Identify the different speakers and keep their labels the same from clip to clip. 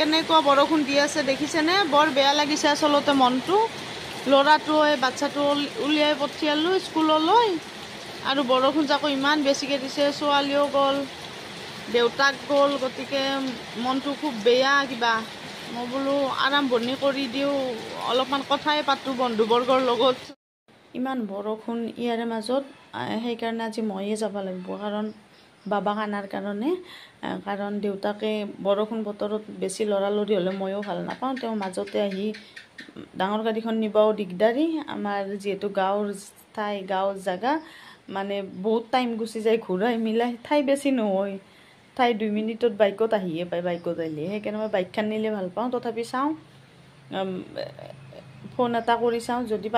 Speaker 1: কেনেকুৱা বৰষুণ দি আছে দেখিছেনে? বৰ বেয়া লাগিছে আচলতে মনটো। ল'ৰাটো বাচ্চাটো উলিয়াই পঠিয়ালোঁ স্কুললৈ আৰু বৰষুণ যাকো ইমান বেছিকৈ দিছে। ছোৱালীও গ'ল, দেউতাক গ'ল, গতিকে মনটো খুব বেয়া কিবা। মই বোলো আৰম্ভণি কৰি দিওঁ, অলপমান কথাই পাতোঁ বন্ধুবৰ্গৰ লগত। ইমান বৰষুণ ইয়াৰে মাজত, সেইকাৰণে আজি ময়ে যাব লাগিব, কাৰণ বাবাক আনাৰ কাৰণে। কাৰণ দেউতাকে বৰষুণ বতৰত বেছি লৰালৰি হ'লে ময়ো ভাল নাপাওঁ। তেওঁ মাজতে আহি ডাঙৰ গাড়ীখন নিবাও দিগদাৰী। আমাৰ যিহেতু গাঁৱৰ ঠাই, গাঁৱৰ জেগা, মানে বহুত টাইম গুচি যায় ঘূৰাই মিলাই, ঠাই বেছি নহয়, ঠাই 2 মিনিটত বাইকত আহিয়ে পায়, বাইকত আহিলে। সেইকাৰণে মই বাইকখন নিলে ভাল পাওঁ। তথাপি চাওঁ, ফোন এটা কৰি চাওঁ, যদি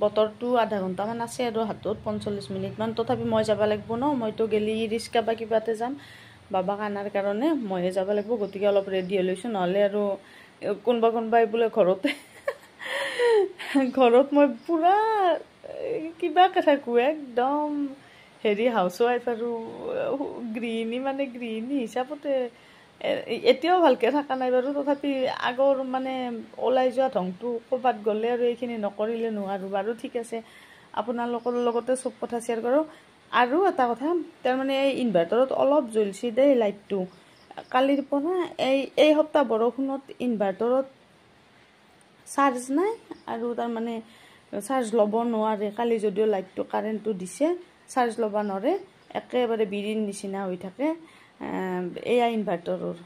Speaker 1: বতৰটো আধা ঘণ্টামান আছে আৰু হাতত 45 মিনিটমান, তথাপি মই যাব লাগিব ন। মইতো গেলি ৰিক্সা বা কিবাতে যাম, বাবাক আনাৰ কাৰণে ময়ে যাব লাগিব। গতিকে অলপ ৰেডি হৈ লৈছোঁ, নহ'লে আৰু কোনোবাই বোলে ঘৰত মই পূৰা কিবাকে থাকোঁ, একদম হাউচৱাইফ আৰু গৃহিণী, মানে গৃহিণী হিচাপতে এতিয়াও ভালকৈ থকা নাই বাৰু। তথাপি আগৰ মানে ওলাই যোৱা ধংটো, ক'ৰবাত গ'লে আৰু এইখিনি নকৰিলে নোৱাৰোঁ বাৰু। ঠিক আছে, আপোনালোকৰ লগতে চব কথা শ্বেয়াৰ কৰোঁ। আৰু এটা কথা, তাৰমানে এই ইনভাৰ্টাৰত অলপ জ্বলিছে দেই লাইটটো কালিৰ পৰা। এই সপ্তাহ বৰষুণত ইনভাৰ্টাৰত চাৰ্জ নাই, আৰু তাৰমানে চাৰ্জ ল'ব নোৱাৰে। কালি যদিও লাইটটো কাৰেণ্টটো দিছে, চাৰ্জ ল'ব নোৱাৰে, একেবাৰে বিৰিৰ নিচিনা হৈ থাকে। এয়া ইনভাৰ্টাৰৰ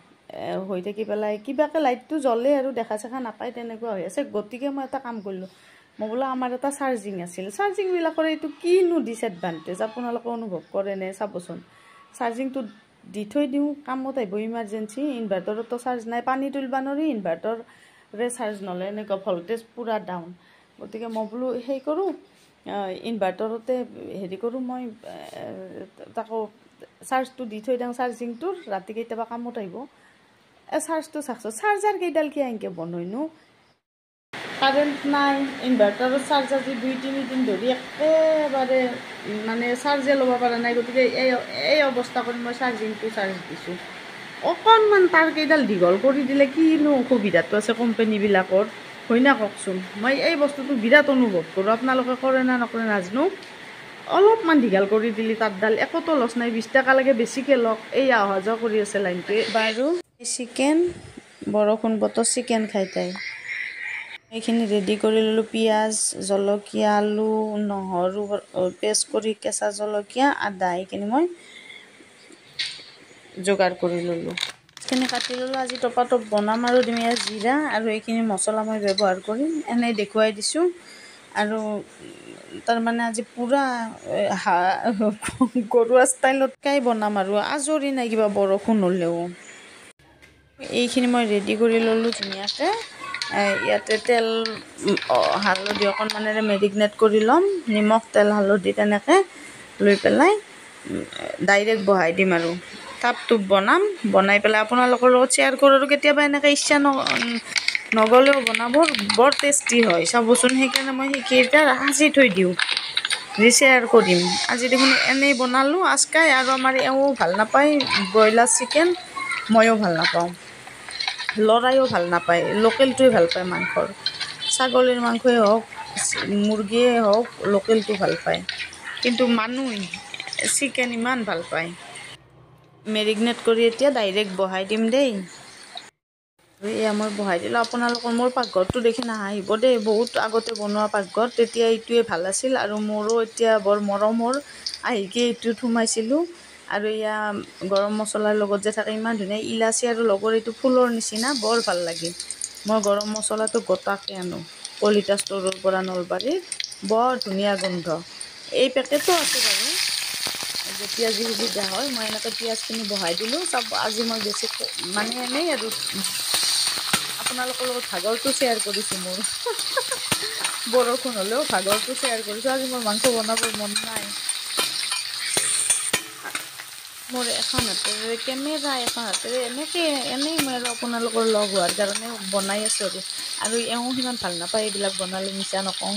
Speaker 1: হৈ থাকি পেলাই কিবাকৈ লাইটটো জ্বলে আৰু দেখা চেখা নাপায়, তেনেকুৱা হৈ আছে। গতিকে মই এটা কাম কৰিলোঁ, মই বোলো আমাৰ এটা চাৰ্জিং আছিল, চাৰ্জিংবিলাকৰ এইটো কিনো ডিছএডভান্টেজ আপোনালোকে অনুভৱ কৰেনে? চাবচোন, চাৰ্জিংটো দি থৈ দিওঁ, কামত আহিব ইমাৰ্জেঞ্চি। ইনভাৰ্টাৰতো চাৰ্জ নাই, পানী তুলিব নোৱাৰি, ইনভাৰ্টাৰে চাৰ্জ নলয়, এনেকুৱা ভল্টেজ পূৰা ডাউন। গতিকে মই বোলো সেই কৰোঁ, ইনভাৰ্টাৰতে কৰোঁ, মই তাকো চাৰ্জটো দি থৈ দিওঁ, চাৰ্জিংটোৰ ৰাতি কেতিয়াবা কামত আহিব। চাৰ্জটো চাওকচোন, চাৰ্জাৰ কেইডাল কি এনেকৈ বনাইনো? কাৰেণ্ট নাই, ইনভাৰ্টাৰৰ চাৰ্জ আজি 2-3 দিন ধৰি একেবাৰে মানে চাৰ্জে ল'ব পৰা নাই। গতিকে এই অৱস্থা কৰি মই চাৰ্জিংটো চাৰ্জ দিছোঁ। অকণমান তাৰ কেইডাল দীঘল কৰি দিলে কিনো অসুবিধাটো আছে কোম্পানীবিলাকৰ, হয় না কওকচোন? মই এই বস্তুটো বিৰাট অনুভৱ কৰোঁ, আপোনালোকে কৰে না নকৰে নাজানো। অলপমান দীঘল কৰি দিলে তাঁৰডাল, একোতো লছ নাই, 20 টকা লাগে বেছিকৈ লওক। এই অহা যোৱা কৰি আছে লাইনটোৱে বাৰু। চিকেন, বৰষুণ বতৰ চিকেন খাই তাই। এইখিনি ৰেডি কৰি ল'লোঁ, পিঁয়াজ, জলকীয়া, আলু, নহৰু পেষ্ট কৰি, কেঁচা জলকীয়া, আদা, এইখিনি মই যোগাৰ কৰি ল'লোঁ। এইখিনি কাটি ল'লোঁ। আজি টপাটপ বনাম আৰু দিম ইয়াত জিৰা আৰু এইখিনি মছলা মই ব্যৱহাৰ কৰিম, এনেই দেখুৱাই দিছোঁ। আৰু তাৰমানে আজি পূৰা ঘৰুৱা ষ্টাইলতকৈ বনাম আৰু আজৰি নাই কিবা বৰষুণ হ'লেও। এইখিনি মই ৰেডি কৰি ল'লোঁ ধুনীয়াকৈ। ইয়াতে তেল, হালধি অকণমানেৰে মেৰিনেট কৰি ল'ম, নিমখ, তেল, হালধি তেনেকৈ লৈ পেলাই ডাইৰেক্ট বহাই দিম আৰু টাপ বনাম। বনাই পেলাই আপোনালোকৰ লগত শ্বেয়াৰ কৰোঁ। আৰু কেতিয়াবা এনেকৈ ইচ্ছা নগ'লেও বনাব, বৰ টেষ্টি হয় চাবচোন। সেইকাৰণে মই সেইকেইটা সাঁচি থৈ দিওঁ, শ্বেয়াৰ কৰিম। আজি দেখোন এনেই বনালোঁ আচকাই, আৰু আমাৰ এওঁ ভাল নাপায় ব্ৰইলাৰ চিকেন, ময়ো ভাল নাপাওঁ, ল'ৰাইও ভাল নাপায়, লোকেলটোৱে ভাল পায় মাংসৰ। ছাগলীৰ মাংসই হওক, মুৰ্গীয়ে হওক, লোকেলটো ভাল পায়, কিন্তু মানুহ চিকেন ইমান ভাল পায়। মেৰিনেট কৰি এতিয়া ডাইৰেক্ট বহাই দিম দেই। এয়া মই বহাই দিলোঁ। আপোনালোকৰ মোৰ পাকঘৰটো দেখি নাহাঁহিব দেই, বহুত আগতে বনোৱা পাকঘৰ, তেতিয়া এইটোৱে ভাল আছিল। আৰু মোৰো এতিয়া বৰ মৰমৰ, আহিকে এইটোত সোমাইছিলোঁ। আৰু এয়া গৰম মছলাৰ লগত যে থাকে, ইমান ধুনীয়া ইলাচি আৰু লগৰ এইটো ফুলৰ নিচিনা, বৰ ভাল লাগে। মই গৰম মছলাটো গোটাকৈ আনো কলিতা ষ্ট'ৰৰ পৰা, নলবাৰীৰ, বৰ ধুনীয়া গোন্ধ। এই পেকেটো আছে বাৰু, যেতিয়া যি সুবিধা হয়। মই এনেকৈ পিঁয়াজখিনি বহাই দিলোঁ। চব আজি মই বেছি মানে এনেই আৰু আপোনালোকৰ লগত ভাগৰটো শ্বেয়াৰ কৰিছোঁ মোৰ। বৰষুণ হ'লেও ভাগৰটো শ্বেয়াৰ কৰিছোঁ। আজি মোৰ মাংস বনাবৰ মন নাই। মোৰ এখন হাতেৰে কেমেৰা, এখন হাতেৰে এনেই মই আৰু আপোনালোকৰ লগ হোৱাৰ কাৰণে বনাই আছোঁ আৰু এওঁ সিমান ভাল নাপায় এইবিলাক বনালে, মিছা নকওঁ।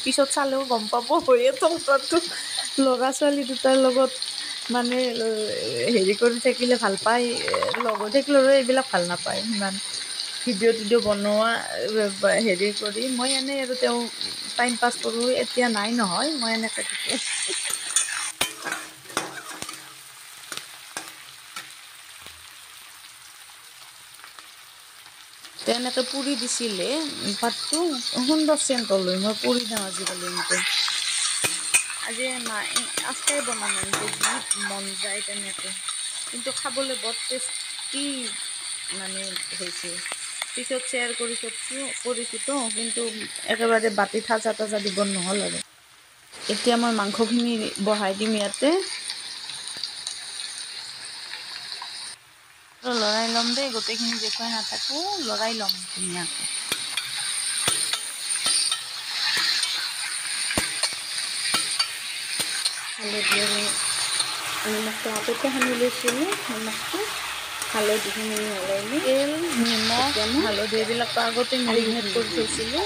Speaker 1: পিছত চালেও গম পাব, হৈয়ে থকাটো ল'ৰা ছোৱালী দুটাৰ লগত মানে হেৰি কৰি থাকিলে ভাল পায়, লগত থাকিলে আৰু এইবিলাক ভাল নাপায় সিমান। ভিডিঅ' টিডিঅ' বনোৱা হেৰি কৰি মই এনেই আৰু তেওঁ টাইম পাছ কৰোঁ। এতিয়া নাই নহয়, মই এনেকৈ থাকোঁ। তেনেকৈ পুৰি দিছিলে পাতটো, সুন্দৰ চেণ্ট লৈ মই পুৰি দিওঁ আজিকালি এনেকৈ। আজি নাই আজকাই বনাম এনেকৈ, যি মন যায় তেনেকৈ। কিন্তু খাবলৈ বৰ টেষ্টি মানে হৈছে। পিছত শ্বেয়াৰ কৰিছোঁতো, কিন্তু একেবাৰে বাতি থাজা তাজা দিব নহ'ল আৰু। এতিয়া মই মাংসখিনি বহাই দিম ইয়াতে। লৰাই ল'ম দেই, গোটেইখিনি দেখুৱাই নাথাকোঁ, লৰাই ল'ম ধুনীয়াকৈ। হালধি নিমখটো আগতে সানি লৈছিলোঁ, নিমখটো হালধিখিনি মিহলাই লৈ তেল, নিমখ, হালধি এইবিলাকতো আগতে মেৰিনেট কৰি থৈছিলোঁ।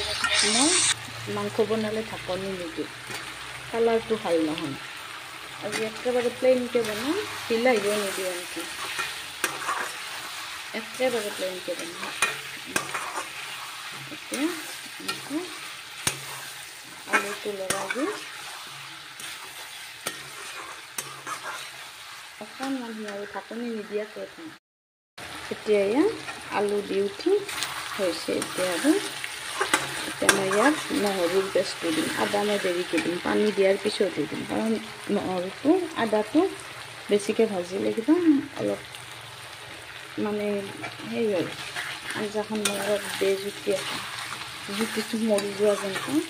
Speaker 1: মই মাংস বনালে ঢাকনি নিদিওঁ, কালাৰটো ভাল নহয়। আজি একেবাৰে প্লেইনকৈ বনাম, বিলাহীও নিদিওঁ আনকি, একেবাৰে প্লেইনকৈ বনাম। এতিয়া আলুটো লগাই দিওঁ, অকণমান আৰু ঢাকনি নিদিয়াকৈ থওঁ। এতিয়া ইয়াত আলু দি উঠি হৈছে। এতিয়া মই ইয়াত নহৰুৰ পেষ্টটো দিম, আদা মই দেৰিকৈ দিম, পানী দিয়াৰ পিছতে দিম, কাৰণ নহৰুটো আদাটো বেছিকৈ ভাজিলে কিবা অলপ মানে সেই হয়, আঞ্জাখন মই অলপ বেজুতি আছে, জুতিটো মৰি যোৱা যেন পাওঁ।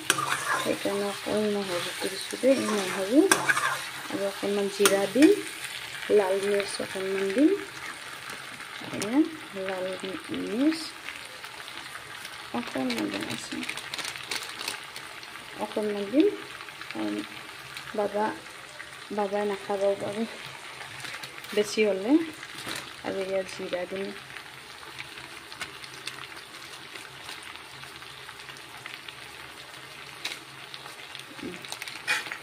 Speaker 1: সেইকাৰণে অকল নহৰুটো দিছোঁ দেই, নহৰু আৰু অকণমান জিৰা দিম, লাল মিৰ্চ অকণমান দিম, লাল মিৰ্চ অকণমান বনাইছোঁ, অকণমান দিম, কাৰণ বাবাই নাখাবও পাৰে বেছি হ'লে। আৰু ইয়াত জিৰা দিম,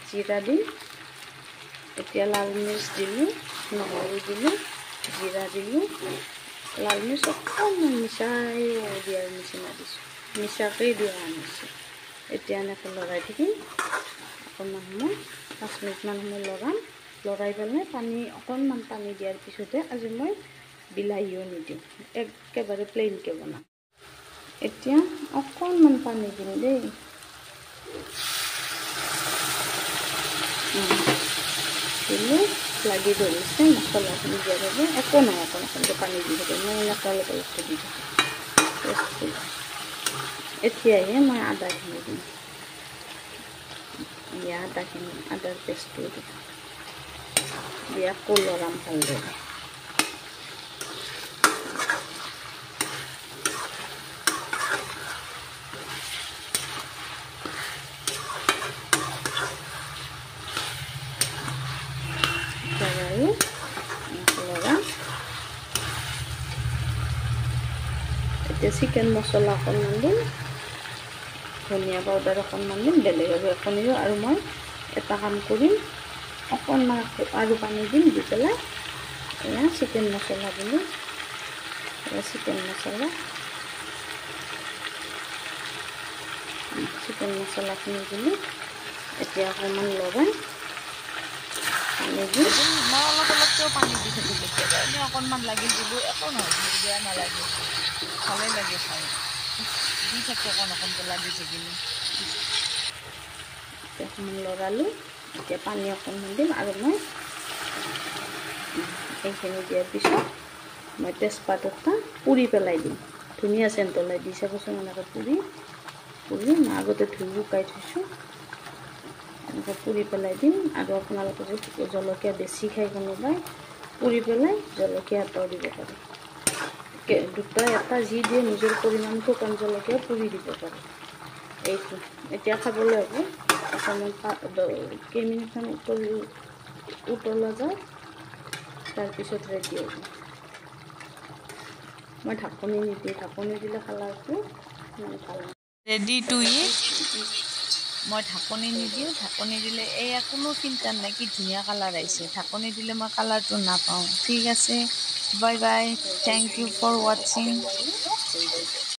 Speaker 1: জিৰা দিম। এতিয়া লাল মিৰ্চ দিলোঁ, নহৰু দিলোঁ, জিৰা দিলোঁ, লাল মিৰ্চ অকণমান মিছাই দিয়াৰ নিচিনা দিছোঁ, মিছাকেই দিয়া আনিছোঁ। এতিয়া এনেকৈ লৰাই থাকিম অকণমান সময়, 5 মিনিটমান সময় লৰাই পেলাই অকণমান পানী দিয়াৰ পিছতে, আজি মই বিলাহীও নিদিওঁ, একেবাৰে প্লেইনকৈ বনাম। এতিয়া অকণমান পানী দিম দেই, দিলোঁ, লাগি ধৰিছে মছলাখিনি দিয়াৰ বাবে। একো নহয়, অকণমান পানী দি থাকোঁ, মই এনেকৈ অলপ অলপকৈ দি থাকোঁ। এতিয়াহে মই আদাখিনি দিম, আদাৰ পেষ্টটো দিম, দি আকৌ লৰাম ভালদৰে। এতিয়া চিকেন মছলা অকণমান দিম, ধনিয়া পাউডাৰ অকণমান দিম, বেলেগ আৰু একো নিদিওঁ। আৰু মই এটা কাম কৰিম, অকণমান আৰু পানী দিম, দি পেলাই এয়া চিকেন মছলা দিলোঁ, চিকেন মছলাখিনি দিলোঁ। এতিয়া অকণমান লগাই পানী দিম, মই অলপকৈ পানী দি থাকিলোঁ, কেতিয়াবা এনেই অকণমান লাগিল দিলোঁ, একো নহয়, বেয়া নালাগে, ভালেই লাগে খাই, দি থাকোঁ অকণকৈ লাগি থাকিলে। অকণমান লৰালোঁ, এতিয়া পানী অকণমান দিম। আৰু মই এইখিনি দিয়াৰ পিছত মই তেজপাত এটা পুৰি পেলাই দিম, ধুনীয়া চেণ্ট ওলাই দি চাবচোন। এনেকৈ পুৰি মই আগতে ধুই শুকাই থৈছোঁ, এনেকৈ পুৰি পেলাই দিম। আৰু আপোনালোকে যদি জলকীয়া বেছি খাই কোনোবাই, পুৰি পেলাই জলকীয়া এটাও দিব পাৰে, দুটা এটা যি দিয়ে নিজৰ পৰিমাণ, শুকান জলকীয়া পুৰি দিব পাৰে। এইটো এতিয়া খাবলৈ হ'ব, অকণমান কেইমিনিটমান উতলা যায়, তাৰপিছত ৰেডি হ'ব। মই ঢাকনি নিদিওঁ, ঢাকনি দিলে কালাৰটো ইমান ভাল নহয়। ৰেডি টু ইট
Speaker 2: মই ঢাকনি নিদিওঁ, ঢাকনি দিলে এয়া কোনো চিন্তা নাই, কি ধুনীয়া কালাৰ আহিছে। ঢাকনি দিলে মই কালাৰটো নাপাওঁ। ঠিক আছে, bye bye, thank you for ৱাটছিং।